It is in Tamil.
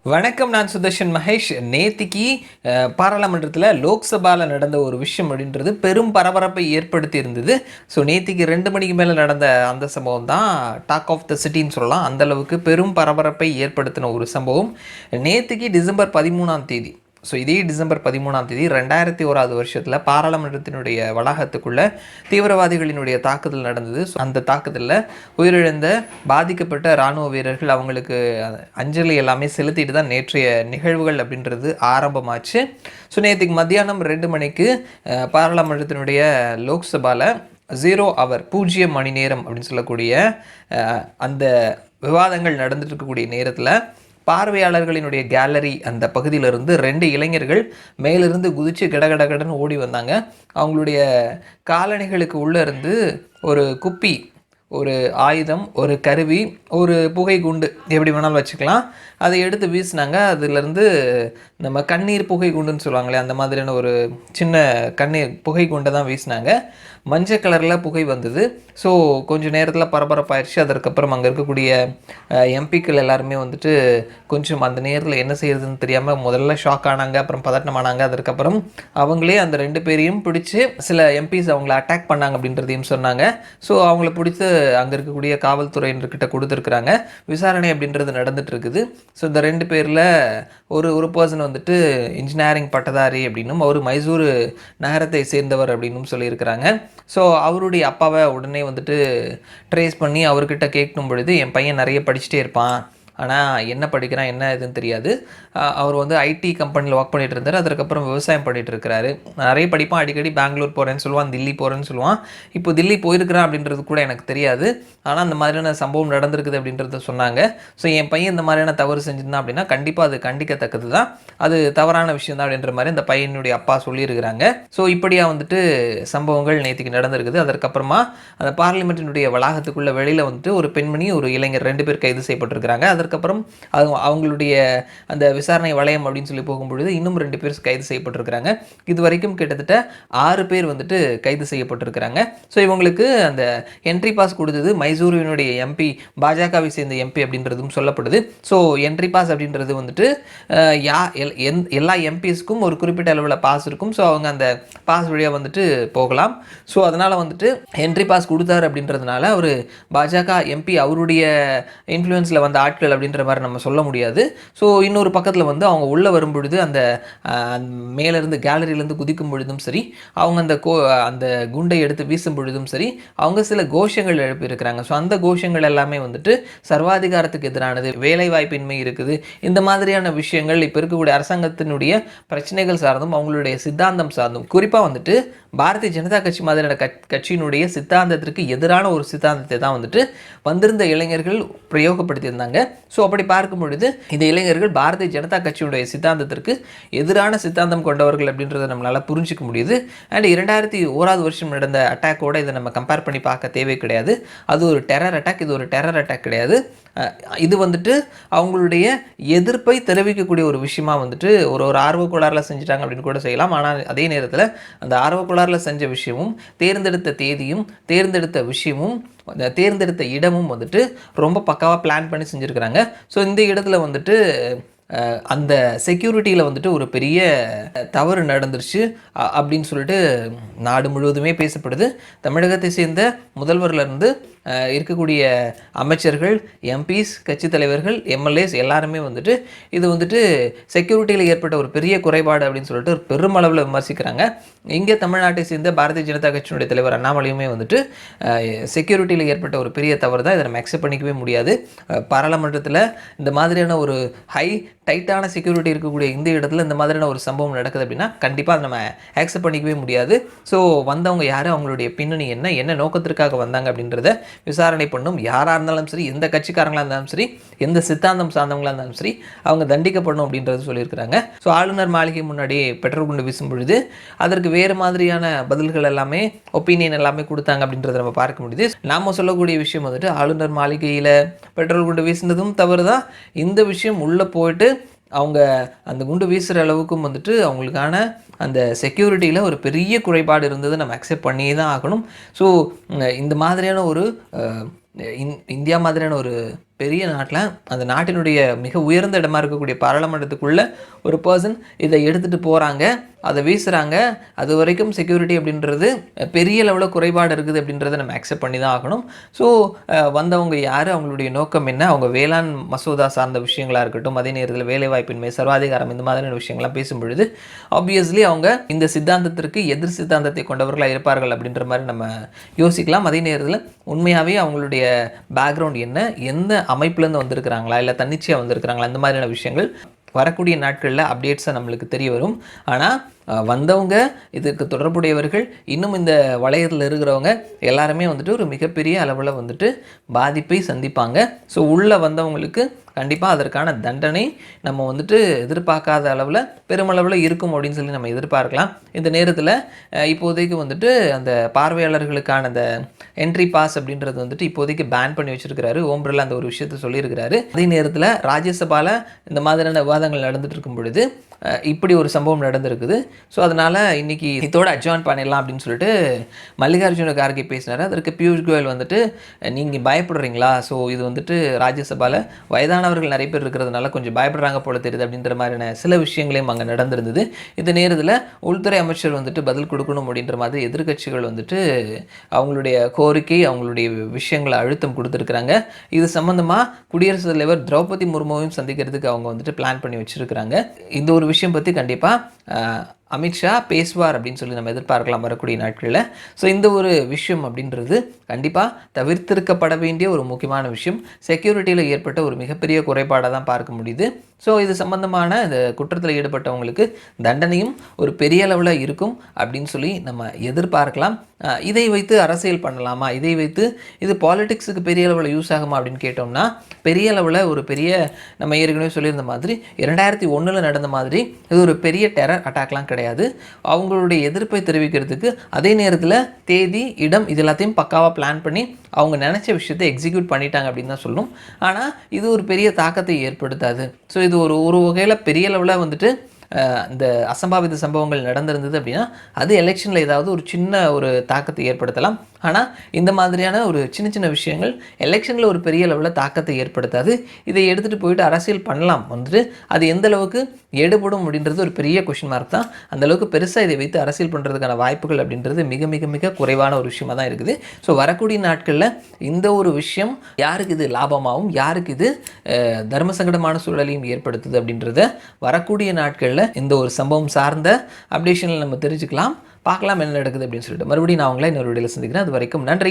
வணக்கம், நான் சுதர்ஷன் மகேஷ். நேத்திக்கு பாராளுமன்றத்தில் லோக்சபாவில் நடந்த ஒரு விஷயம் அப்படின்றது பெரும் பரபரப்பை ஏற்படுத்தி இருந்தது. ஸோ நேத்திக்கு 2 மணிக்கு மேலே நடந்த அந்த சம்பவம் தான் டாக் ஆஃப் த சிட்டின்னு சொல்லலாம். அந்தளவுக்கு பெரும் பரபரப்பை ஏற்படுத்தின ஒரு சம்பவம். நேத்திக்கு டிசம்பர் 13ஆம் தேதி, ஸோ இதே டிசம்பர் 13ஆம் தேதி 2001 வருஷத்தில் பாராளுமன்றத்தினுடைய வளாகத்துக்குள்ளே தீவிரவாதிகளினுடைய தாக்குதல் நடந்தது. ஸோ அந்த தாக்குதலில் உயிரிழந்த பாதிக்கப்பட்ட இராணுவ வீரர்கள் அவங்களுக்கு அஞ்சலி எல்லாமே செலுத்திட்டு தான் நேற்றைய நிகழ்வுகள் அப்படின்றது ஆரம்பமாச்சு. ஸோ நேற்றுக்கு மத்தியானம் 2 மணிக்கு பாராளுமன்றத்தினுடைய லோக்சபாவில் 0 hour 0 மணி நேரம் அப்படின்னு சொல்லக்கூடிய அந்த விவாதங்கள் நடந்துட்டு இருக்கக்கூடிய நேரத்தில் பார்வையாளர்களினுடைய கேலரி அந்த பகுதியிலிருந்து 2 இளைஞர்கள் மேலிருந்து குதித்து கடகடகடன்னு ஓடி வந்தாங்க. அவங்களுடைய காலணிகளுக்கு உள்ளே இருந்து ஒரு குப்பி, ஒரு ஆயுதம், ஒரு கருவி, ஒரு புகை குண்டு, எப்படி வேணாலும் வச்சுக்கலாம், அதை எடுத்து வீசினாங்க. அதிலிருந்து நம்ம கண்ணீர் புகை குண்டுன்னு சொல்லுவாங்களே, அந்த மாதிரியான ஒரு சின்ன கண்ணீர் புகை குண்டை தான் வீசினாங்க. மஞ்சள் கலரில் புகை வந்தது. ஸோ கொஞ்சம் நேரத்தில் பரபரப்பாயிடுச்சு. அதற்கப்புறம் அங்கே இருக்கக்கூடிய எம்பிக்கள் எல்லாருமே வந்துட்டு கொஞ்சம் அந்த நேரத்தில் என்ன செய்யறதுன்னு தெரியாமல் முதல்ல ஷாக் ஆனாங்க, அப்புறம் பதட்டமானாங்க. அதற்கப்புறம் அவங்களே அந்த 2 பேரையும் பிடிச்சி சில எம்பிஸ் அவங்கள அட்டாக் பண்ணாங்க அப்படின்றதையும் சொன்னாங்க. ஸோ அவங்கள பிடிச்சி அங்கே இருக்கக்கூடிய காவல்துறையினர்கிட்ட கொடுத்துருக்குறாங்க. விசாரணை அப்படின்றது நடந்துட்டு இருக்குது. ஸோ இந்த 2 பேரில் ஒரு பர்சன் வந்துட்டு இன்ஜினியரிங் பட்டதாரி அப்படின்னும், அவர் மைசூர் நகரத்தை சேர்ந்தவர் அப்படின்னும் சொல்லியிருக்கிறாங்க. ஸோ அவருடைய அப்பாவை உடனே வந்துட்டு ட்ரேஸ் பண்ணி அவர்கிட்ட கேட்கும் பொழுது, என் பையன் நிறைய படிச்சுட்டே இருப்பான், ஆனால் என்ன படிக்கிறான் என்ன இதுன்னு தெரியாது. அவர் வந்து ஐடி கம்பெனியில் ஒர்க் பண்ணிகிட்டு இருந்தார். அதுக்கப்புறம் விவசாயம் பண்ணிகிட்டு இருக்கிறாரு. நிறைய படிப்பான், அடிக்கடி பெங்களூர் போகிறேன்னு சொல்லுவான், தில்லி போகிறேன்னு சொல்லுவான். இப்போ தில்லி போயிருக்கிறான் அப்படின்றது கூட எனக்கு தெரியாது, ஆனால் அந்த மாதிரியான சம்பவம் நடந்திருக்குது அப்படின்றத சொன்னாங்க. ஸோ என் பையன் இந்த மாதிரியான தவறு செஞ்சிருந்தான் அப்படின்னா கண்டிப்பாக அது கண்டிக்கத்தக்கது தான், அது தவறான விஷயம் தான் அப்படின்ற மாதிரி அந்த பையனுடைய அப்பா சொல்லியிருக்கிறாங்க. ஸோ இப்படியாக வந்துட்டு சம்பவங்கள் நேற்றுக்கு நடந்திருக்குது. அதற்கப்புறமா அந்த பார்லிமெண்ட்டினுடைய வளாகத்துக்குள்ள வெளியில் வந்துட்டு ஒரு பெண்மணி, ஒரு இளைஞர் 2 பேர் கைது செய்யப்பட்டிருக்கிறாங்க. அதுக்கப்புறம் அவங்களுடைய அந்த விசாரணை வளையம் அப்படின்னு சொல்லி போகும்பொழுது இன்னும் 2 பேர் கைது செய்யப்பட்டிருக்கிறாங்க. இது வரைக்கும் கிட்டத்தட்ட 6 பேர் வந்துட்டு கைது செய்யப்பட்டிருக்கிறாங்க. ஸோ இவங்களுக்கு அந்த என்ட்ரி பாஸ் கொடுத்தது மைசூருவினுடைய எம்பி, பாஜகவை சேர்ந்த எம்பி அப்படின்றதும் சொல்லப்படுது. ஸோ என்ட்ரி பாஸ் அப்படின்றது வந்துட்டு எல்லா எம்பிஸ்க்கும் ஒரு குறிப்பிட்ட அளவில் பாஸ் இருக்கும். ஸோ அவங்க அந்த பாஸ் வழியாக வந்துட்டு போகலாம். ஸோ அதனால் வந்துட்டு என்ட்ரி பாஸ் கொடுத்தாரு அப்படின்றதுனால அவர் பாஜக எம்பி, அவருடைய இன்ஃப்ளூயன்ஸில் வந்த ஆட்கள் அப்படின்ற மாதிரி நம்ம சொல்ல முடியாது. ஸோ இன்னொரு பக்கத்தில் வந்து அவங்க உள்ளே வரும் பொழுது அந்த மேலேருந்து கேலரியிலேருந்து குதிக்கும் பொழுதும் சரி, அவங்க அந்த குண்டை எடுத்து வீசும் பொழுதும் சரி, அவங்க சில கோஷங்கள் எழுப்பியிருக்கிறாங்க. ஸோ அந்த கோஷங்கள் எல்லாமே வந்துட்டு சர்வாதிகாரத்துக்கு எதிரானது, வேலைவாய்ப்பின்மை இருக்குது, இந்த மாதிரியான விஷயங்கள் இப்போ இருக்கக்கூடிய அரசாங்கத்தினுடைய பிரச்சனைகள் சார்ந்தும் அவங்களுடைய சித்தாந்தம் சார்ந்தும், குறிப்பாக வந்துட்டு பாரதிய ஜனதா கட்சி மாதிரியான கட்சியினுடைய சித்தாந்தத்திற்கு எதிரான ஒரு சித்தாந்தத்தை தான் வந்துட்டு வந்திருந்த இளைஞர்கள் பிரயோகப்படுத்தியிருந்தாங்க. ஸோ அப்படி பார்க்கும் பொழுது இந்த இளைஞர்கள் பாரதிய ஜனதா கட்சியுடைய சித்தாந்தத்திற்கு எதிரான சித்தாந்தம் கொண்டவர்கள் அப்படின்றத நம்மளால் புரிஞ்சிக்க முடியுது. அண்ட் 2001 வருஷம் நடந்த அட்டாக்கோட இதை நம்ம கம்பேர் பண்ணி பார்க்க தேவை கிடையாது. அது ஒரு டெரர் அட்டாக், இது ஒரு டெரர் அட்டாக் கிடையாது. இது வந்துட்டு அவங்களுடைய எதிர்ப்பை தெரிவிக்கக்கூடிய ஒரு விஷயமா வந்துட்டு ஒரு ஆர்வக்கோளாறில் செஞ்சுட்டாங்க அப்படின்னு கூட செய்யலாம். ஆனால் அதே நேரத்தில் அந்த ஆர்வக்கோளாறில் செஞ்ச விஷயமும், தேர்ந்தெடுத்த தேதியும், தேர்ந்தெடுத்த விஷயமும், தேர்ந்தெடுத்த இடமும் வந்துட்டு ரொம்ப பக்காவாக பிளான் பண்ணி செஞ்சுருக்கிறாங்க. ஸோ இந்த இடத்துல வந்துட்டு அந்த செக்யூரிட்டியில் வந்துட்டு ஒரு பெரிய தவறு நடந்துருச்சு அப்படின்னு சொல்லிட்டு நாடு முழுவதுமே பேசப்படுது. தமிழகத்தை சேர்ந்த முதல்வர்லேருந்து இருக்கக்கூடிய அமைச்சர்கள், எம்பிஸ், கட்சி தலைவர்கள், எம்எல்ஏஸ் எல்லாருமே வந்துட்டு இது வந்துட்டு செக்யூரிட்டியில் ஏற்பட்ட ஒரு பெரிய குறைபாடு அப்படின்னு சொல்லிட்டு ஒரு பெருமளவில் விமர்சிக்கிறாங்க. இங்கே தமிழ்நாட்டை சேர்ந்த பாரதிய ஜனதா கட்சியினுடைய தலைவர் அண்ணாமலையுமே வந்துட்டு செக்யூரிட்டியில் ஏற்பட்ட ஒரு பெரிய தவறு தான், இதை நம்ம அக்செப்ட் பண்ணிக்கவே முடியாது. பாராளுமன்றத்தில் இந்த மாதிரியான ஒரு டைட்டான செக்யூரிட்டி இருக்கக்கூடிய இந்த இடத்துல இந்த மாதிரியான ஒரு சம்பவம் நடக்குது அப்படின்னா கண்டிப்பாக அதை நம்ம ஆக்செப்ட் பண்ணிக்கவே முடியாது. ஸோ வந்தவங்க யார், அவங்களுடைய பின்னணி என்ன நோக்கத்திற்காக வந்தாங்க அப்படின்றத விசாரணை பண்ணும். யாராக இருந்தாலும் சரி, எந்த கட்சிக்காரங்களாக இருந்தாலும் சரி, எந்த சித்தாந்தம் சார்ந்தவங்களாக இருந்தாலும் சரி, அவங்க தண்டிக்கப்படணும் அப்படின்றது சொல்லியிருக்கிறாங்க. ஸோ ஆளுநர் மாளிகை முன்னாடி பெட்ரோல் குண்டு வீசும் பொழுது அதற்கு வேறு மாதிரியான பதில்கள் எல்லாமே, ஒப்பீனியன் எல்லாமே கொடுத்தாங்க அப்படின்றத நம்ம பார்க்க முடியுது. நாம் சொல்லக்கூடிய விஷயம் வந்துட்டு ஆளுநர் மாளிகையில் பெட்ரோல் குண்டு வீசினதும் தவறு தான். இந்த விஷயம் உள்ளே போயிட்டு அவங்க அந்த குண்டு வீசுகிற அளவுக்கும் வந்துட்டு அவங்களுக்கான அந்த செக்யூரிட்டியில் ஒரு பெரிய குறைபாடு இருந்தது, நம்ம அக்செப்ட் பண்ணியே தான் ஆகணும். ஸோ இந்த மாதிரியான ஒரு இந்தியா மாதிரியான ஒரு பெரிய நாட்டில் அந்த நாட்டினுடைய மிக உயர்ந்த இடமா இருக்கக்கூடிய பாராளுமன்றத்துக்குள்ள ஒரு பர்சன் இதை எடுத்துகிட்டு போகிறாங்க, அதை வீசுகிறாங்க. அது வரைக்கும் செக்யூரிட்டி அப்படின்றது பெரிய லெவலில் குறைபாடு இருக்குது அப்படின்றத நம்ம அக்செப்ட் பண்ணி தான் ஆகணும். ஸோ வந்தவங்க யார், அவங்களுடைய நோக்கம் என்ன, அவங்க வேளாண் மசோதா சார்ந்த விஷயங்களாக இருக்கட்டும், அதே நேரத்தில் வேலைவாய்ப்பின்மை, சர்வாதிகாரம், இந்த மாதிரியான விஷயங்கள்லாம் பேசும்பொழுது ஆப்வியஸ்லி அவங்க இந்த சித்தாந்தத்திற்கு எதிர் சித்தாந்தத்தை கொண்டவர்களாக இருப்பார்கள் அப்படின்ற மாதிரி நம்ம யோசிக்கலாம். அதே நேரத்தில் உண்மையாகவே அவங்களுடைய பேக்ரவுண்ட் என்ன, எந்த அமைப்புலேருந்து வந்திருக்கிறாங்களா, இல்லை தன்னிச்சையாக வந்திருக்கிறாங்களா, இந்த மாதிரியான விஷயங்கள் வரக்கூடிய நாட்களில் அப்டேட்ஸாக நம்மளுக்கு தெரிய வரும். ஆனால் வந்தவங்க, இதுக்கு தொடர்புடையவர்கள், இன்னும் இந்த வளையத்தில் இருக்கிறவங்க எல்லாருமே வந்துட்டு ஒரு மிகப்பெரிய அளவில் வந்துட்டு பாதிப்பை சந்திப்பாங்க. ஸோ உள்ளே வந்தவங்களுக்கு கண்டிப்பாக அதற்கான தண்டனை நம்ம வந்துட்டு எதிர்பார்க்காத அளவில் பெருமளவில் இருக்கும் அப்படின்னு சொல்லி நம்ம எதிர்பார்க்கலாம். இந்த நேரத்தில் இப்போதைக்கு வந்துட்டு அந்த பார்வையாளர்களுக்கான அந்த என்ட்ரி பாஸ் அப்படின்றது வந்துட்டு இப்போதைக்கு பேன் பண்ணி வச்சிருக்கிறாரு. ஓம் பிர்லா அந்த ஒரு விஷயத்தை சொல்லியிருக்கிறாரு. அதே நேரத்தில் ராஜ்யசபாவில் இந்த மாதிரியான விவாதங்கள் நடந்துட்டு இருக்கும் பொழுது இப்படி ஒரு சம்பவம் நடந்திருக்குது. ஸோ அதனால் இன்றைக்கி இதோட அட்ஜாயின் பண்ணிடலாம் அப்படின்னு சொல்லிட்டு மல்லிகார்ஜுன கார்கே பேசினார். அதற்கு பியூஷ் கோயல் வந்துட்டு நீங்கள் பயப்படுறீங்களா, ஸோ இது வந்துட்டு ராஜ்யசபாவில் வயதானவர்கள் நிறைய பேர் இருக்கிறதுனால கொஞ்சம் பயப்படுறாங்க போல தெரியுது அப்படின்ற மாதிரியான சில விஷயங்களையும் அங்கே நடந்திருந்தது. இந்த நேரத்தில் உள்துறை அமைச்சர் வந்துட்டு பதில் கொடுக்கணும் அப்படின்ற மாதிரி எதிர்க்கட்சிகள் வந்துட்டு அவங்களுடைய கோரிக்கை, அவங்களுடைய விஷயங்களை அழுத்தம் கொடுத்துருக்குறாங்க. இது சம்மந்தமாக குடியரசுத் தலைவர் திரௌபதி முர்முவையும் சந்திக்கிறதுக்கு அவங்க வந்துட்டு பிளான் பண்ணி வச்சுருக்கிறாங்க. இந்த ஒரு விஷயம் பற்றி கண்டிப்பாக அமித்ஷா பேசுவார் அப்படின்னு சொல்லி நம்ம எதிர்பார்க்கலாம் வரக்கூடிய நாட்களில். ஸோ இந்த ஒரு விஷயம் அப்படின்றது கண்டிப்பாக தவிர்த்திருக்கப்பட வேண்டிய ஒரு முக்கியமான விஷயம். செக்யூரிட்டியில் ஏற்பட்ட ஒரு மிகப்பெரிய குறைபாடாக தான் பார்க்க முடியுது. ஸோ இது சம்பந்தமான இந்த குற்றத்தில் ஈடுபட்டவங்களுக்கு தண்டனையும் ஒரு பெரிய அளவில் இருக்கும் அப்படின்னு சொல்லி நம்ம எதிர்பார்க்கலாம். இதை வைத்து அரசியல் பண்ணலாமா, இதை வைத்து இது பாலிடிக்ஸுக்கு பெரிய அளவில் யூஸ் ஆகுமா அப்படின்னு கேட்டோம்னா, பெரிய அளவில் ஒரு பெரிய, நம்ம ஏற்கனவே சொல்லியிருந்த மாதிரி 2001 நடந்த மாதிரி இது ஒரு பெரிய டெரர் அட்டாக்லாம் கிடையாது. அவங்களுடைய எதிர்ப்பை தெரிவிக்கிறதுக்கு அதே நேரத்தில் தேதி, இடம், இது எல்லாத்தையும் பக்காவாக பிளான் பண்ணி அவங்க நினச்ச விஷயத்தை எக்ஸிக்யூட் பண்ணிட்டாங்க அப்படின்னு தான் சொல்லணும். ஆனால் இது ஒரு பெரிய தாக்கத்தை ஏற்படுத்தாது. ஸோ இது ஒரு வகையில் பெரிய லெவலில் வந்துட்டு இந்த அசம்பாவித சம்பவங்கள் நடந்திருந்தது அப்படின்னா அது எலெக்ஷனில் ஏதாவது ஒரு சின்ன ஒரு தாக்கத்தை ஏற்படுத்தலாம். ஆனால் இந்த மாதிரியான ஒரு சின்ன சின்ன விஷயங்கள் எலெக்ஷனில் ஒரு பெரிய லெவலில் தாக்கத்தை ஏற்படுத்தாது. இதை எடுத்துகிட்டு போயிட்டு அரசியல் பண்ணலாம் வந்துட்டு அது எந்த அளவுக்கு எடுபடும் அப்படின்றது ஒரு பெரிய கொஷின் மார்க் தான். அந்தளவுக்கு பெருசாக இதை வைத்து அரசியல் பண்ணுறதுக்கான வாய்ப்புகள் அப்படின்றது மிக மிக மிக குறைவான ஒரு விஷயமாக தான் இருக்குது. ஸோ வரக்கூடிய நாட்களில் இந்த ஒரு விஷயம் யாருக்கு இது லாபமாகவும் யாருக்கு இது தர்ம சங்கடமான சூழலையும் ஏற்படுத்துது அப்படின்றத வரக்கூடிய நாட்களில் இந்த ஒரு சம்பவம் சார்ந்த அப்டேஷனில் நம்ம தெரிஞ்சுக்கலாம். பார்க்கலாம் என்ன நடக்குது அப்படின்னு சொல்லிட்டு மறுபடியும் நான் உங்களை இன்னொரு வீடியோவில் சந்திக்கிறேன். அது வரைக்கும் நன்றி.